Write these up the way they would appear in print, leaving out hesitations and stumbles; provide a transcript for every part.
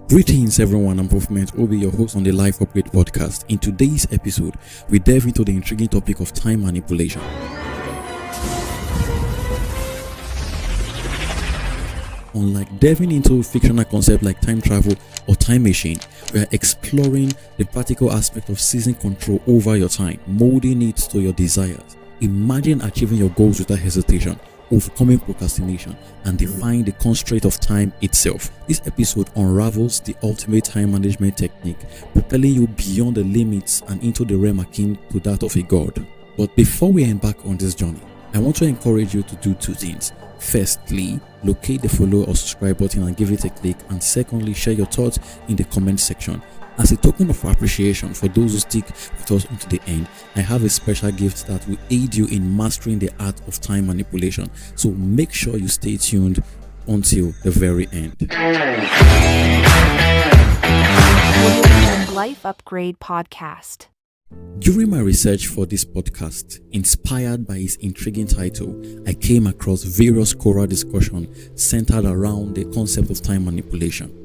Greetings everyone, I'm Prophet Obi, your host on the Life Upgrade podcast. In today's episode, we delve into the intriguing topic of time manipulation. Unlike delving into fictional concepts like time travel or time machine, we are exploring the practical aspect of seizing control over your time, molding it to your desires. Imagine achieving your goals without hesitation, overcoming procrastination, and defying the constraint of time itself. This episode unravels the ultimate time management technique, propelling you beyond the limits and into the realm akin to that of a god. But before we embark on this journey, I want to encourage you to do two things. Firstly, locate the follow or subscribe button and give it a click, and secondly, share your thoughts in the comment section. As a token of appreciation for those who stick with us until the end, I have a special gift that will aid you in mastering the art of time manipulation. So make sure you stay tuned until the very end. Life Upgrade Podcast. During my research for this podcast, inspired by its intriguing title, I came across various Quora discussions centered around the concept of time manipulation.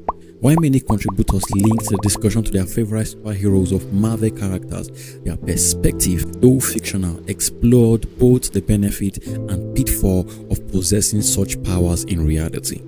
While many contributors linked the discussion to their favorite superheroes of Marvel characters, their perspective, though fictional, explored both the benefit and pitfall of possessing such powers in reality.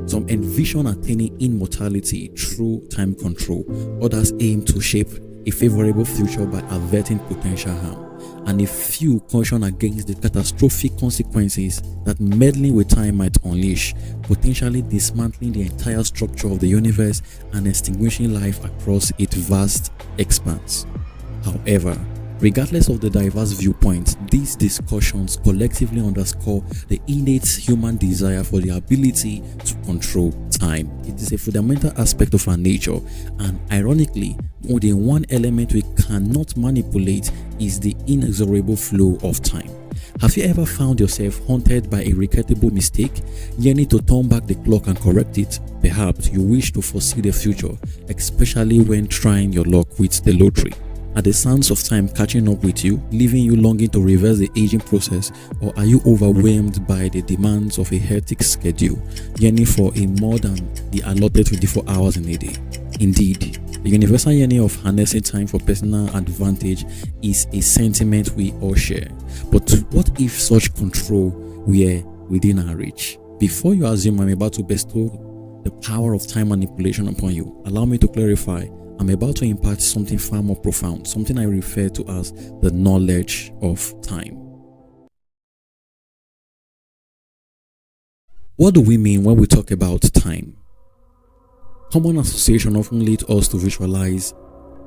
Some envision attaining immortality through time control, others aim to shape a favorable future by averting potential harm, and a few caution against the catastrophic consequences that meddling with time might unleash, potentially dismantling the entire structure of the universe and extinguishing life across its vast expanse. However, regardless of the diverse viewpoints, these discussions collectively underscore the innate human desire for the ability to control time. It is a fundamental aspect of our nature, and ironically, the one element we cannot manipulate is the inexorable flow of time. Have you ever found yourself haunted by a regrettable mistake, yearning to turn back the clock and correct it? Perhaps you wish to foresee the future, especially when trying your luck with the lottery. Are the sands of time catching up with you, leaving you longing to reverse the aging process, or are you overwhelmed by the demands of a hectic schedule, yearning for a more than the allotted 24 hours in a day? Indeed, the universal yearning of harnessing time for personal advantage is a sentiment we all share. But what if such control were within our reach? Before you assume I'm about to bestow the power of time manipulation upon you, allow me to clarify. I'm about to impart something far more profound, something I refer to as the knowledge of time. What do we mean when we talk about time? Common association often leads us to visualize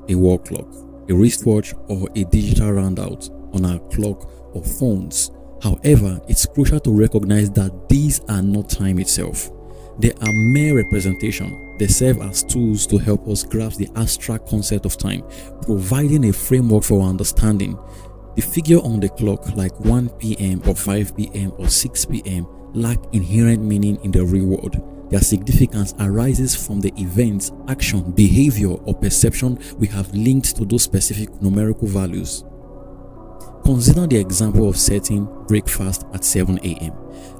a wall clock, a wristwatch, or a digital roundout on our clock or phones. However, it's crucial to recognize that these are not time itself. They are mere representation. They serve as tools to help us grasp the abstract concept of time, providing a framework for our understanding. The figure on the clock, like 1 p.m. or 5 p.m. or 6 p.m., lack inherent meaning in the real world. Their significance arises from the events, action, behavior, or perception we have linked to those specific numerical values. Consider the example of setting breakfast at 7 a.m.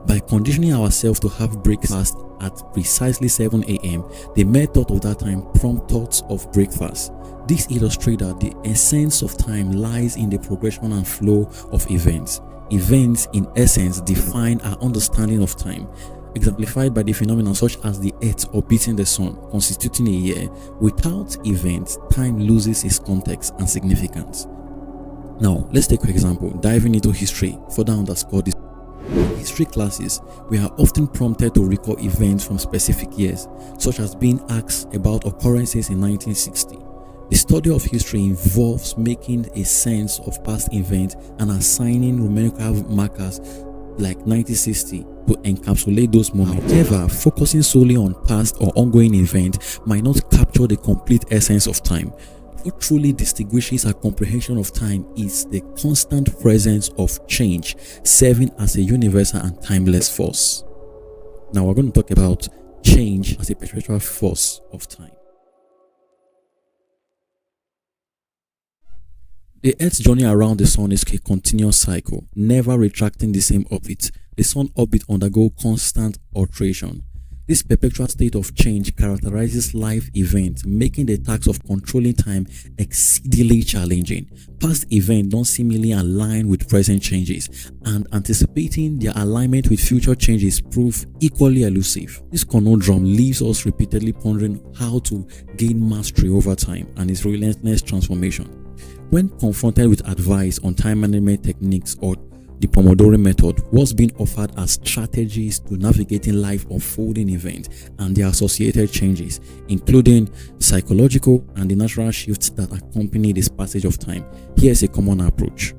By conditioning ourselves to have breakfast at precisely 7 a.m., the mere thought of that time prompts thoughts of breakfast. This illustrates that the essence of time lies in the progression and flow of events. Events, in essence, define our understanding of time, exemplified by the phenomena such as the Earth orbiting the Sun, constituting a year. Without events, time loses its context and significance. Now, let's take an example, diving into history, further underscore this. In history classes, we are often prompted to recall events from specific years, such as being asked about occurrences in 1960. The study of history involves making a sense of past events and assigning numerical markers like 1960 to encapsulate those moments. However, focusing solely on past or ongoing events might not capture the complete essence of time. What truly distinguishes our comprehension of time is the constant presence of change, serving as a universal and timeless force. Now we're going to talk about change as a perpetual force of time. The Earth's journey around the Sun is a continuous cycle, never retracting the same orbit. The Sun orbit undergoes constant alteration. This perpetual state of change characterizes life events, making the task of controlling time exceedingly challenging. Past events don't seemingly align with present changes, and anticipating their alignment with future changes prove equally elusive. This conundrum leaves us repeatedly pondering how to gain mastery over time and its relentless transformation. When confronted with advice on time management techniques or the Pomodoro method, what's being offered as strategies to navigating life unfolding events and their associated changes, including psychological and the natural shifts that accompany this passage of time. Here's a common approach.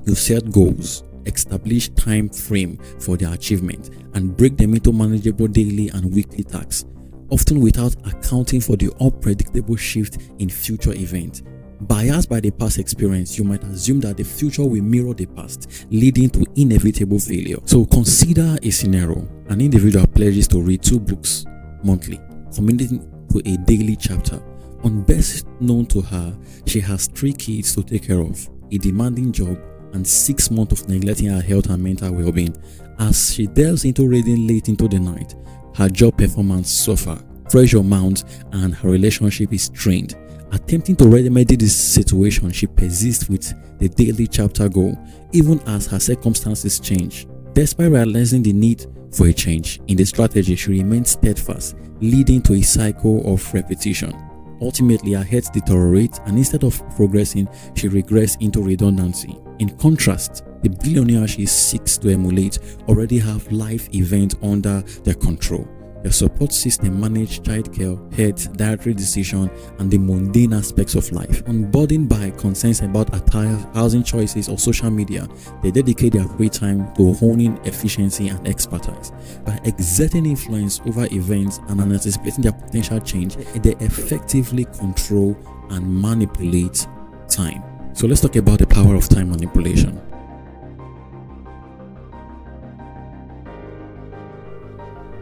You set goals, establish time frame for their achievement, and break them into manageable daily and weekly tasks, often without accounting for the unpredictable shift in future events. Biased by the past experience, you might assume that the future will mirror the past, leading to inevitable failure. So consider a scenario. An individual pledges to read 2 books monthly, committing to a daily chapter. On best known to her, she has 3 kids to take care of, a demanding job, and 6 months of neglecting her health and mental well-being. As she delves into reading late into the night, her job performance suffers, pressure mounts, and her relationship is strained. Attempting to remedy this situation, she persists with the daily chapter goal, even as her circumstances change. Despite realizing the need for a change in the strategy, she remains steadfast, leading to a cycle of repetition. Ultimately, her health deteriorates, and instead of progressing, she regrets into redundancy. In contrast, the billionaire she seeks to emulate already have life events under their control. Their support system manage childcare, health, dietary decision, and the mundane aspects of life. Unburdened by concerns about attire, housing choices, or social media, they dedicate their free time to honing efficiency and expertise. By exerting influence over events and anticipating their potential change, they effectively control and manipulate time. So let's talk about the power of time manipulation.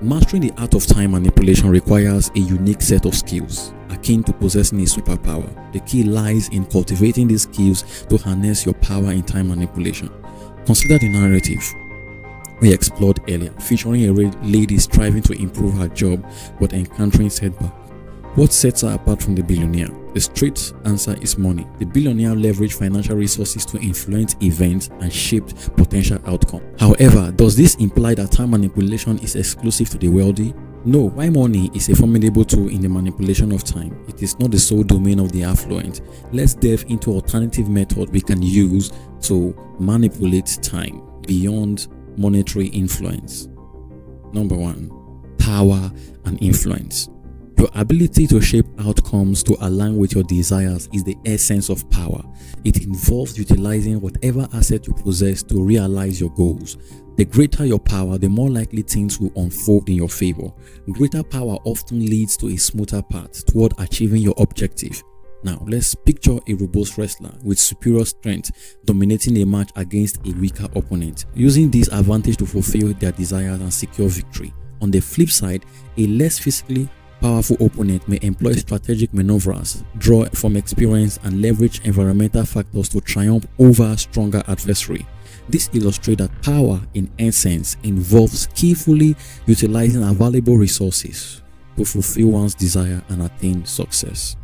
Mastering the art of time manipulation requires a unique set of skills, akin to possessing a superpower. The key lies in cultivating these skills to harness your power in time manipulation. Consider the narrative we explored earlier, featuring a lady striving to improve her job but encountering setbacks. What sets her apart from the billionaire? The straight answer is money. The billionaire leveraged financial resources to influence events and shaped potential outcomes. However, does this imply that time manipulation is exclusive to the wealthy? No. While money is a formidable tool in the manipulation of time, it is not the sole domain of the affluent. Let's delve into alternative methods we can use to manipulate time beyond monetary influence. Number 1. Power and influence. Your ability to shape outcomes to align with your desires is the essence of power. It involves utilizing whatever asset you possess to realize your goals. The greater your power, the more likely things will unfold in your favor. Greater power often leads to a smoother path toward achieving your objective. Now, let's picture a robust wrestler with superior strength dominating a match against a weaker opponent, using this advantage to fulfill their desires and secure victory. On the flip side, a less physically powerful opponent may employ strategic maneuvers, draw from experience, and leverage environmental factors to triumph over a stronger adversary. This illustrates that power, in essence, involves skillfully utilizing available resources to fulfill one's desire and attain success.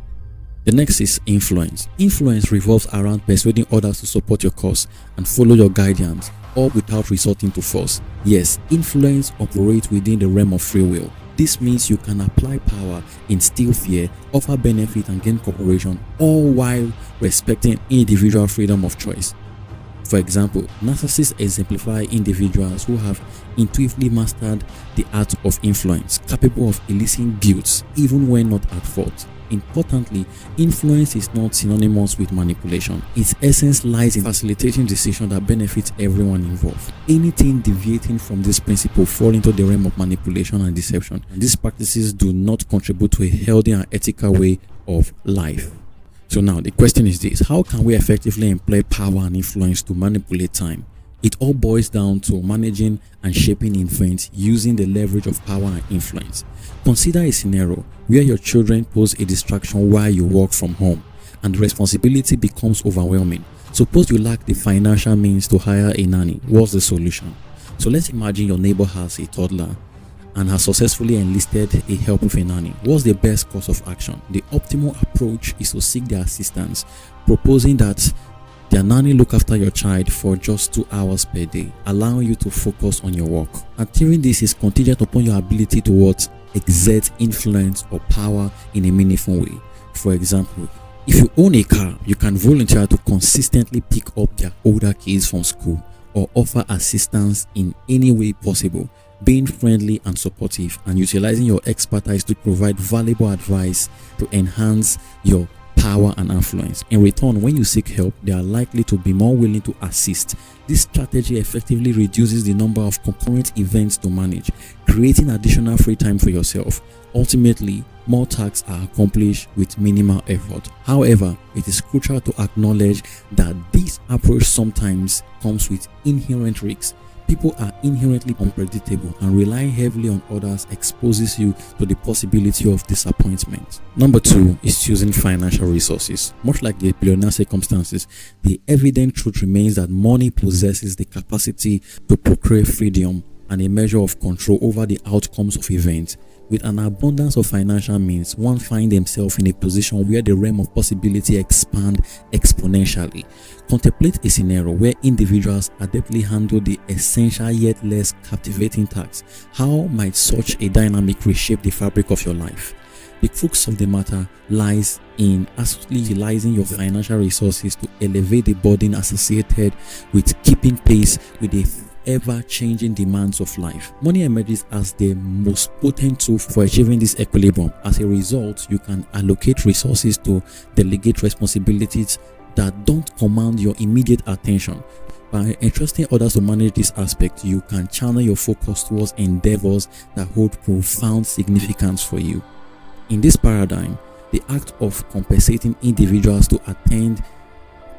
The next is influence. Influence revolves around persuading others to support your cause and follow your guidance, all without resorting to force. Yes, influence operates within the realm of free will. This means you can apply power, instill fear, offer benefit, and gain cooperation, all while respecting individual freedom of choice. For example, narcissists exemplify individuals who have intuitively mastered the art of influence, capable of eliciting guilt even when not at fault. Importantly, influence is not synonymous with manipulation. Its essence lies in facilitating decisions that benefit everyone involved. Anything deviating from this principle falls into the realm of manipulation and deception, and these practices do not contribute to a healthy and ethical way of life. So now the question is this: how can we effectively employ power and influence to manipulate time? It all boils down to managing and shaping events using the leverage of power and influence. Consider a scenario where your children pose a distraction while you work from home and the responsibility becomes overwhelming. Suppose you lack the financial means to hire a nanny. What's the solution? So let's imagine your neighbor has a toddler and has successfully enlisted a help with a nanny. What's the best course of action? The optimal approach is to seek their assistance, proposing that their nanny look after your child for just 2 hours per day, allowing you to focus on your work. Achieving this is contingent upon your ability to exert influence or power in a meaningful way. For example, if you own a car, you can volunteer to consistently pick up their older kids from school or offer assistance in any way possible, being friendly and supportive and utilizing your expertise to provide valuable advice to enhance your power and influence. In return, when you seek help, they are likely to be more willing to assist. This strategy effectively reduces the number of concurrent events to manage, creating additional free time for yourself. Ultimately, more tasks are accomplished with minimal effort. However, it is crucial to acknowledge that this approach sometimes comes with inherent risks. People are inherently unpredictable, and relying heavily on others exposes you to the possibility of disappointment. Number 2 is choosing financial resources. Much like the billionaire circumstances, the evident truth remains that money possesses the capacity to procure freedom and a measure of control over the outcomes of events. With an abundance of financial means, one finds himself in a position where the realm of possibility expands exponentially. Contemplate a scenario where individuals adeptly handle the essential yet less captivating tasks. How might such a dynamic reshape the fabric of your life? The crux of the matter lies in astutely utilizing your financial resources to elevate the burden associated with keeping pace with the ever-changing demands of life. Money emerges as the most potent tool for achieving this equilibrium. As a result, you can allocate resources to delegate responsibilities that don't command your immediate attention. By entrusting others to manage this aspect, you can channel your focus towards endeavors that hold profound significance for you. In this paradigm, the act of compensating individuals to attend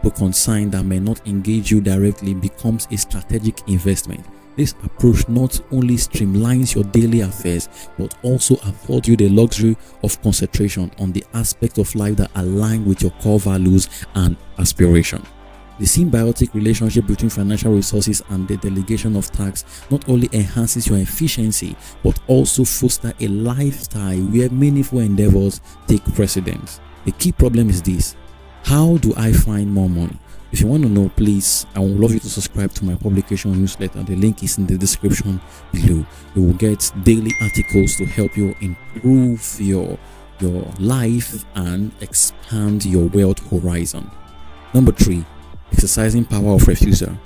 to consign that may not engage you directly becomes a strategic investment. This approach not only streamlines your daily affairs but also affords you the luxury of concentration on the aspects of life that align with your core values and aspiration. The symbiotic relationship between financial resources and the delegation of tasks not only enhances your efficiency but also fosters a lifestyle where meaningful endeavors take precedence. The key problem is this: how do I find more money? If you want to know, please, I would love you to subscribe to my publication newsletter. The link is in the description below. You will get daily articles to help you improve your life and expand your wealth horizon. Number 3, exercising power of refusal.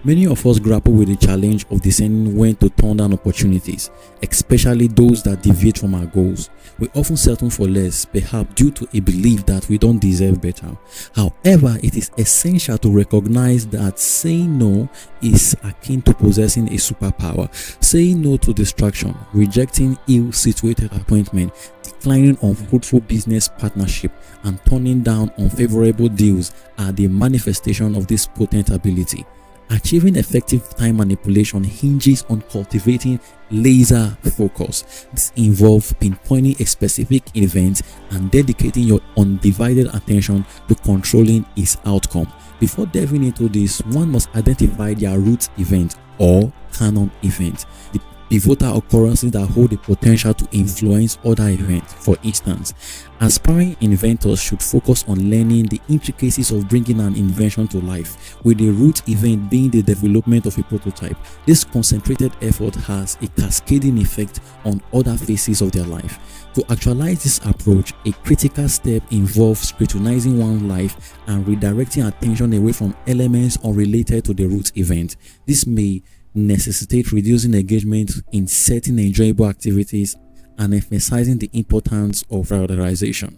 Many of us grapple with the challenge of discerning when to turn down opportunities, especially those that deviate from our goals. We often settle for less, perhaps due to a belief that we don't deserve better. However, it is essential to recognize that saying no is akin to possessing a superpower. Saying no to distraction, rejecting ill-situated appointment, declining unfruitful business partnership, and turning down unfavorable deals are the manifestation of this potent ability. Achieving effective time manipulation hinges on cultivating laser focus. This involves pinpointing a specific event and dedicating your undivided attention to controlling its outcome. Before delving into this, one must identify their root event or canon event, the pivotal occurrences that hold the potential to influence other events. For instance, aspiring inventors should focus on learning the intricacies of bringing an invention to life, with the root event being the development of a prototype. This concentrated effort has a cascading effect on other phases of their life. To actualize this approach, a critical step involves scrutinizing one's life and redirecting attention away from elements unrelated to the root event. This may necessitate reducing engagement in certain enjoyable activities and emphasizing the importance of prioritization.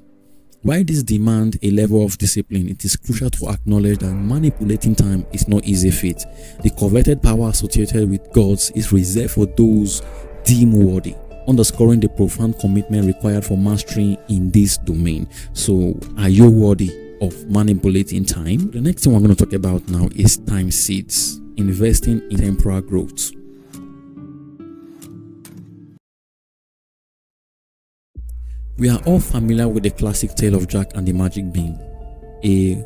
While this demands a level of discipline, it is crucial to acknowledge that manipulating time is no easy feat. The coveted power associated with gods is reserved for those deemed worthy, underscoring the profound commitment required for mastery in this domain. So, are you worthy of manipulating time? The next thing we're going to talk about now is time seeds. Investing in temporal growth. We are all familiar with the classic tale of Jack and the Magic Bean, a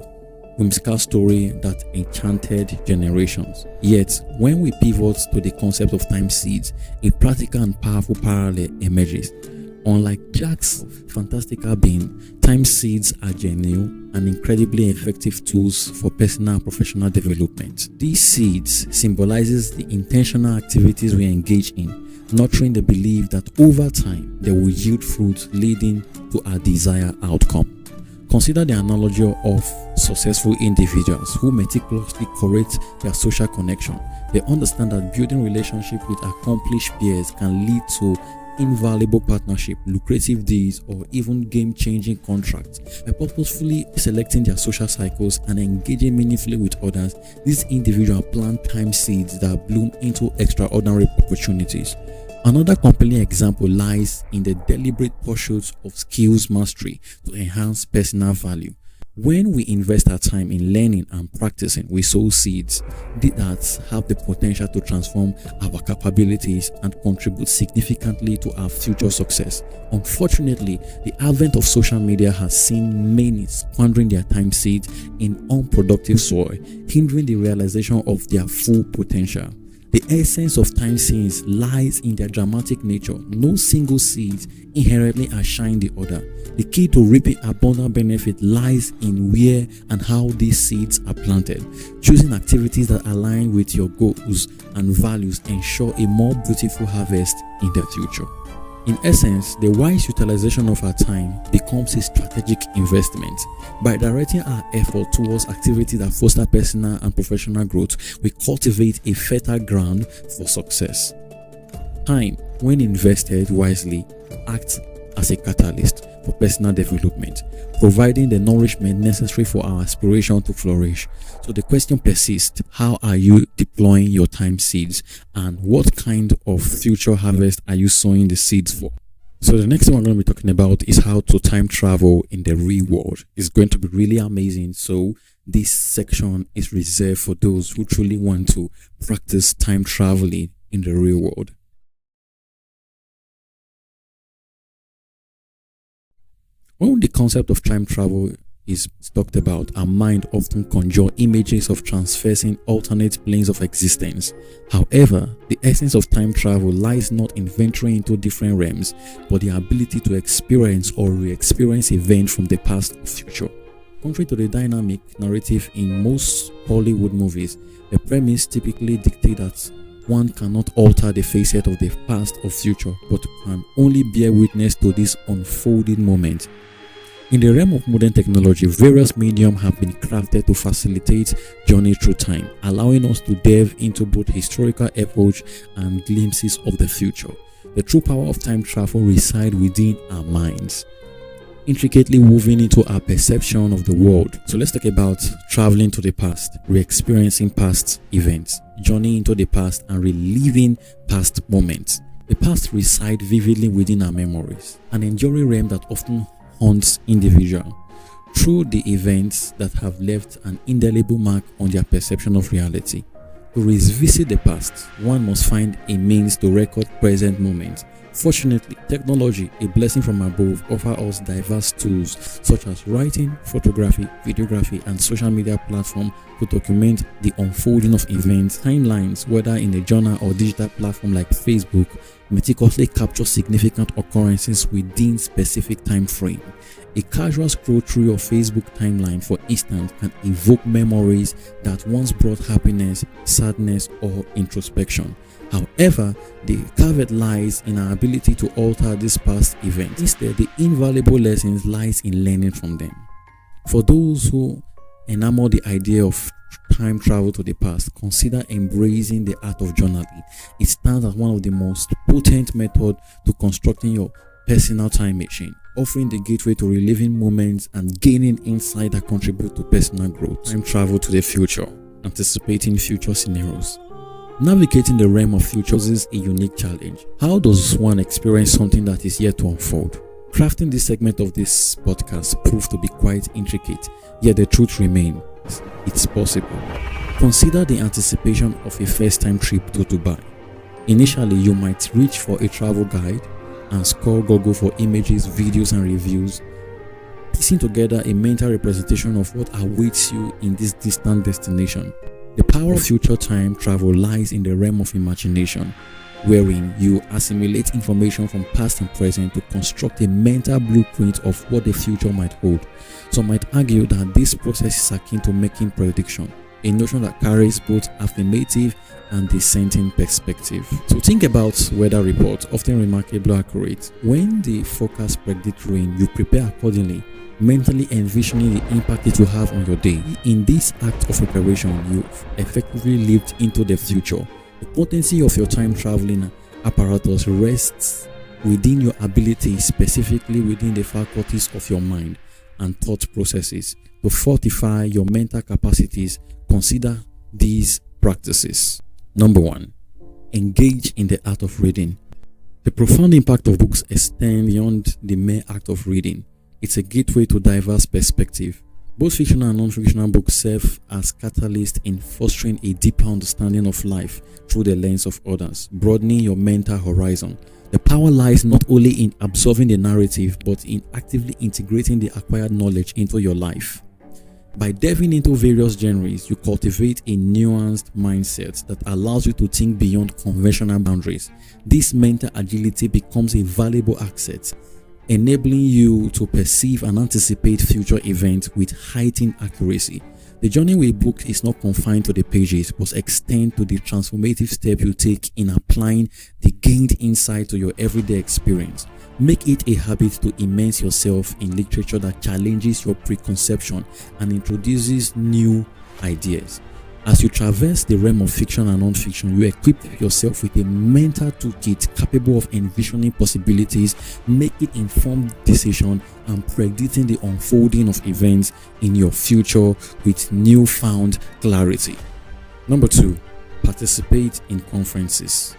whimsical story that enchanted generations. Yet, when we pivot to the concept of time seeds, a practical and powerful parallel emerges. Unlike Jack's fantastical being, time seeds are genuine and incredibly effective tools for personal and professional development. These seeds symbolizes the intentional activities we engage in, nurturing the belief that over time they will yield fruit leading to our desired outcome. Consider the analogy of successful individuals who meticulously curate their social connection. They understand that building relationships with accomplished peers can lead to invaluable partnership, lucrative deals, or even game-changing contracts. By purposefully selecting their social cycles and engaging meaningfully with others, these individuals plant time seeds that bloom into extraordinary opportunities. Another compelling example lies in the deliberate pursuit of skills mastery to enhance personal value. When we invest our time in learning and practicing, we sow seeds that have the potential to transform our capabilities and contribute significantly to our future success. Unfortunately, the advent of social media has seen many squandering their time seeds in unproductive soil, hindering the realization of their full potential. The essence of time seeds lies in their dramatic nature. No single seed inherently outshines the other. The key to reaping abundant benefit lies in where and how these seeds are planted. Choosing activities that align with your goals and values ensure a more beautiful harvest in the future. In essence, the wise utilization of our time becomes a strategic investment. By directing our effort towards activities that foster personal and professional growth, we cultivate a fertile ground for success. Time, when invested wisely, acts as a catalyst for personal development, providing the nourishment necessary for our aspiration to flourish. So the question persists: how are you deploying your time seeds, and what kind of future harvest are you sowing the seeds for? So the next thing we're going to be talking about is how to time travel in the real world. It's going to be really amazing. So this section is reserved for those who truly want to practice time traveling in the real world. When the concept of time travel is talked about, our mind often conjures images of traversing alternate planes of existence. However, the essence of time travel lies not in venturing into different realms, but the ability to experience or re-experience events from the past or future. Contrary to the dynamic narrative in most Hollywood movies, the premise typically dictates that one cannot alter the facet of the past or future, but can only bear witness to this unfolding moment. In the realm of modern technology, various mediums have been crafted to facilitate journey through time, allowing us to delve into both historical epochs and glimpses of the future. The true power of time travel resides within our minds, intricately woven into our perception of the world. So let's talk about traveling to the past, re-experiencing past events, journeying into the past and reliving past moments. The past resides vividly within our memories, an enduring realm that often haunts individuals through the events that have left an indelible mark on their perception of reality. To revisit the past, one must find a means to record present moments. Fortunately, technology, a blessing from above, offers us diverse tools such as writing, photography, videography, and social media platforms to document the unfolding of events. Timelines, whether in a journal or digital platform like Facebook, meticulously capture significant occurrences within specific time frame. A casual scroll through your Facebook timeline, for instance, can evoke memories that once brought happiness, sadness, or introspection. However, the caveat lies in our ability to alter these past events. Instead, the invaluable lessons lies in learning from them. For those who enamor the idea of time travel to the past, consider embracing the art of journaling. It stands as one of the most potent methods to constructing your personal time machine, offering the gateway to reliving moments and gaining insight that contribute to personal growth. Time travel to the future, anticipating future scenarios. Navigating the realm of futures is a unique challenge. How does one experience something that is yet to unfold? Crafting this segment of this podcast proved to be quite intricate, yet the truth remains: it's possible. Consider the anticipation of a first-time trip to Dubai. Initially, you might reach for a travel guide and scour Google for images, videos, and reviews. piecing together a mental representation of what awaits you in this distant destination. The power of future time travel lies in the realm of imagination, wherein you assimilate information from past and present to construct a mental blueprint of what the future might hold. Some might argue that this process is akin to making prediction, a notion that carries both affirmative and dissenting perspective. So think about weather reports, often remarkably accurate. When the forecast predicts rain, you prepare accordingly, mentally envisioning the impact it will have on your day. In this act of preparation, you've effectively lived into the future. The potency of your time traveling apparatus rests within your ability, specifically within the faculties of your mind and thought processes. To fortify your mental capacities, consider these practices. Number 1, engage in the art of reading. The profound impact of books extends beyond the mere act of reading. It's a gateway to diverse perspective. Both fictional and non-fictional books serve as catalysts in fostering a deeper understanding of life through the lens of others, broadening your mental horizon. The power lies not only in absorbing the narrative, but in actively integrating the acquired knowledge into your life. By delving into various genres, you cultivate a nuanced mindset that allows you to think beyond conventional boundaries. This mental agility becomes a valuable asset, enabling you to perceive and anticipate future events with heightened accuracy. The journey with books is not confined to the pages, but extends to the transformative step you take in applying the gained insight to your everyday experience. Make it a habit to immerse yourself in literature that challenges your preconception and introduces new ideas. As you traverse the realm of fiction and non-fiction, you equip yourself with a mental toolkit capable of envisioning possibilities, making informed decisions, and predicting the unfolding of events in your future with newfound clarity. Number 2, participate in conferences.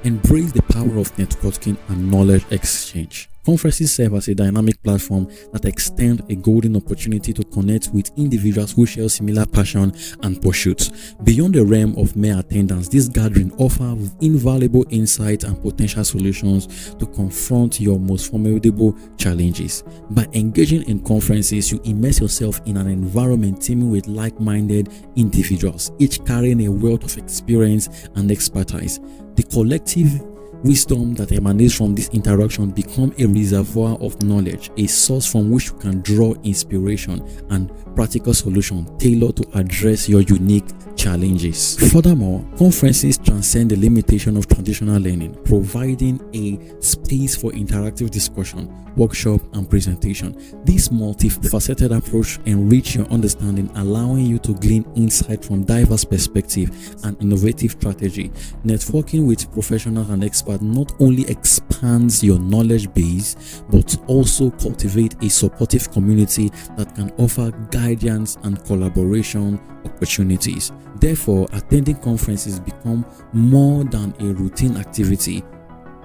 Embrace the power of networking and knowledge exchange. Conferences serve as a dynamic platform that extend a golden opportunity to connect with individuals who share similar passion and pursuits. Beyond the realm of mere attendance, this gathering offers invaluable insight and potential solutions to confront your most formidable challenges. By engaging in conferences, you immerse yourself in an environment teeming with like-minded individuals, each carrying a wealth of experience and expertise. The collective wisdom that emanates from this interaction become a reservoir of knowledge, a source from which you can draw inspiration and practical solutions tailored to address your unique challenges. Furthermore, conferences transcend the limitation of traditional learning, providing a space for interactive discussion, workshop, and presentation. This multifaceted approach enriches your understanding, allowing you to glean insight from diverse perspectives and innovative strategy. Networking with professionals and experts not only expands your knowledge base, but also cultivate a supportive community that can offer guidance and collaboration opportunities. Therefore, attending conferences become more than a routine activity.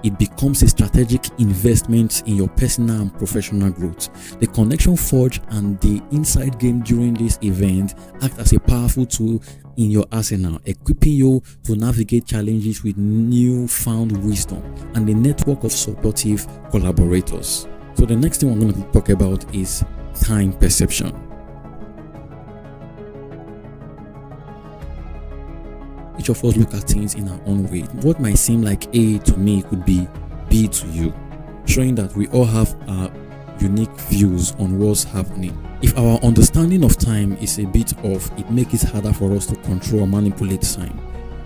It becomes a strategic investment in your personal and professional growth. The connection forged and the insight gained during this event act as a powerful tool in your arsenal, equipping you to navigate challenges with newfound wisdom and a network of supportive collaborators. So the next thing we're going to talk about is time perception. Each of us look at things in our own way. What might seem like A to me could be B to you, showing that we all have our unique views on what's happening. If our understanding of time is a bit off, it makes it harder for us to control or manipulate time.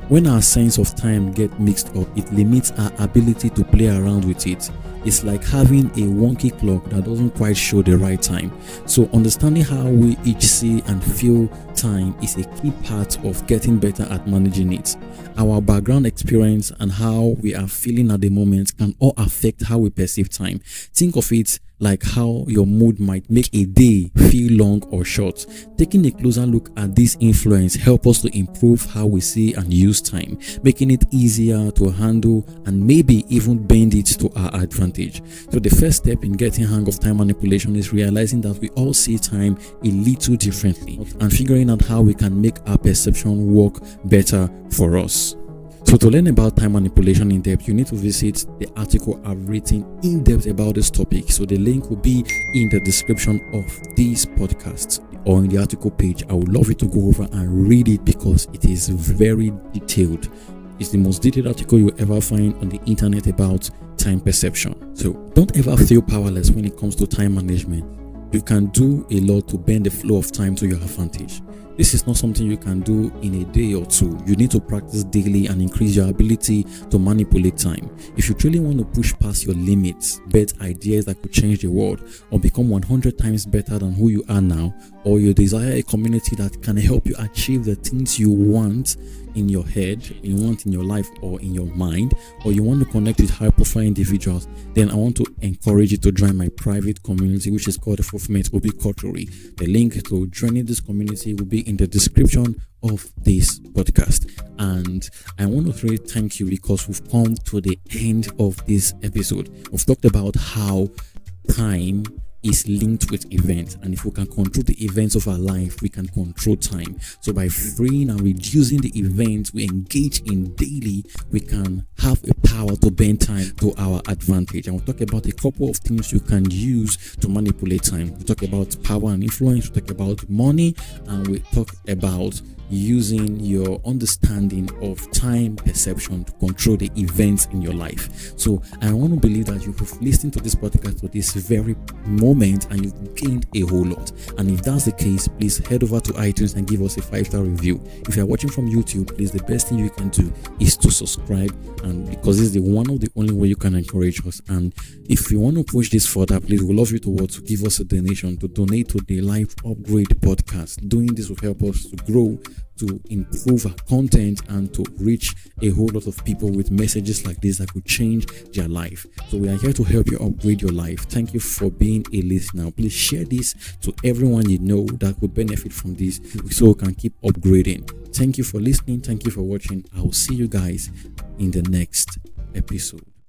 When our sense of time gets mixed up, it limits our ability to play around with it. It's like having a wonky clock that doesn't quite show the right time. So understanding how we each see and feel time is a key part of getting better at managing it. Our background experience and how we are feeling at the moment can all affect how we perceive time. Think of it like how your mood might make a day feel long or short. Taking a closer look at this influence helps us to improve how we see and use time, making it easier to handle and maybe even bend it to our advantage. So the first step in getting hang of time manipulation is realizing that we all see time a little differently and figuring out how we can make our perception work better for us. So to learn about time manipulation in depth, you need to visit the article I've written in depth about this topic. So the link will be in the description of this podcast or in the article page. I would love you to go over and read it because it is very detailed. It's the most detailed article you'll ever find on the internet about time perception. So don't ever feel powerless when it comes to time management. You can do a lot to bend the flow of time to your advantage. This is not something you can do in a day or two. You need to practice daily and increase your ability to manipulate time. If you truly want to push past your limits, bet ideas that could change the world, or become 100 times better than who you are now, or you desire a community that can help you achieve the things you want in your head, you want in your life or in your mind, or you want to connect with high-profile individuals, then I want to encourage you to join my private community, which is called the Fulfillment Obi Coterie. The link to joining this community will be in the description of this podcast. And I want to really thank you because we've come to the end of this episode. We've talked about how time is linked with events, and if we can control the events of our life, we can control time. So by freeing and reducing the events we engage in daily, we can have a power to bend time to our advantage. And we'll talk about a couple of things you can use to manipulate time. We talk about power and influence, we talk about money, and we talk about using your understanding of time perception to control the events in your life. So I want to believe that you have listened to this podcast to this very moment and you've gained a whole lot. And if that's the case, please head over to iTunes and give us a 5-star review. If you're watching from YouTube, please, the best thing you can do is to subscribe, and because it's the one of the only way you can encourage us. And if you want to push this further, please, we'd love you to give us a donation, to donate to the Life Upgrade podcast. Doing this will help us to grow, to improve our content, and to reach a whole lot of people with messages like this that could change their life. So we are here to help you upgrade your life. Thank you for being a listener. Please share this to everyone you know that would benefit from this so we can keep upgrading. Thank you for listening. Thank you for watching. I will see you guys in the next episode.